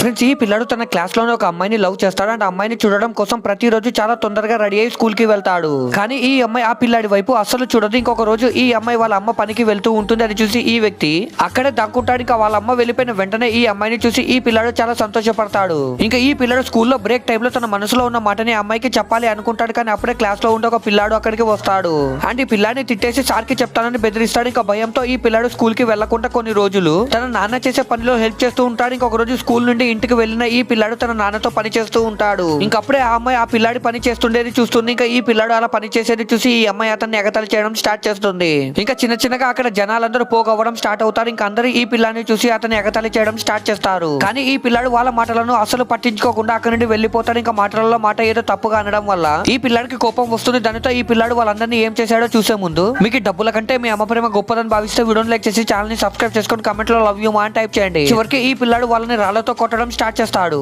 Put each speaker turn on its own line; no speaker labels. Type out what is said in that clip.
Friends, ఈ పిల్లాడు తన క్లాస్ లోనే ఒక అమ్మాయిని లవ్ చేస్తాడు. అండ్ అమ్మాయిని చూడడం కోసం ప్రతిరోజు చాలా తొందరగా రెడీ అయ్యి స్కూల్ కి వెళ్తాడు. కానీ ఈ అమ్మాయి ఆ పిల్లాడి వైపు అస్సలు చూడదు. ఇంకొక రోజు ఈ అమ్మాయి వాళ్ళ అమ్మ పనికి వెళ్తూ ఉంటుంది. అది చూసి ఈ వ్యక్తి అక్కడే దక్కుంటాడు. ఇంకా వాళ్ళ అమ్మ వెళ్ళిపోయిన వెంటనే ఈ అమ్మాయిని చూసి ఈ పిల్లాడు చాలా సంతోషపడతాడు. ఇంకా ఈ పిల్లాడు స్కూల్లో బ్రేక్ టైంలో తన మనసులో ఉన్న మాటని అమ్మాయికి చెప్పాలి అనుకుంటాడు. కానీ అప్పుడే క్లాస్ లో ఉండే ఒక పిల్లాడు అక్కడికి వస్తాడు. అండ్ ఈ పిల్లాడిని తిట్టేసి సార్ కి చెప్తానని బెదిరిస్తాడు. ఇంకా భయంతో ఈ పిల్లాడు స్కూల్ కి వెళ్లకుండా కొన్ని రోజులు తన నాన్న చేసే పనిలో హెల్ప్ చేస్తూ ఉంటాడు. ఇంకొక రోజు స్కూల్ నుండి ఇంటికి వెళ్ళిన ఈ పిల్లాడు తన నాన్నతో పని చేస్తూ ఉంటాడు. ఇంకప్పుడే ఆ అమ్మాయి ఆ పిల్లాడి పని చేస్తుండేది చూస్తుంది. ఇంకా ఈ పిల్లాడు అలా పని చేసేది చూసి ఈ అమ్మాయి అతన్ని ఎగతాళి చేయడం స్టార్ట్ చేస్తుంది. ఇంకా చిన్న చిన్నగా అక్కడ జనాలందరూ పోగవ్వడం స్టార్ట్ అవుతారు. ఇంకా అందరూ ఈ పిల్లాడిని చూసి అతన్ని ఎగతాళి చేయడం స్టార్ట్ చేస్తారు. కానీ ఈ పిల్లాడు వాళ్ళ మాటలను అసలు పట్టించుకోకుండా అక్కడి నుండి వెళ్ళిపోతాడు. ఇంకా మాటలలో మాట ఏదో తప్పుగా అనడం వల్ల ఈ పిల్లాడికి కోపం వస్తుంది. దానితో ఈ పిల్లాడు వాళ్ళందరినీ ఏం చేశాడో చూసే ముందు మీకు డబ్బుల కంటే మీ అమ్మ ప్రేమ గొప్పదని భావిస్తే వీడియోని లైక్ చేసి ఛానల్ ని సబ్స్క్రైబ్ చేసుకొని కమెంట్ లో లవ్ యూ మా అని టైప్ చేయండి. చివరికి ఈ పిల్లాడు వాళ్ళని రాళ్లతో కొట్టడం స్టార్ట్ చేస్తాడు.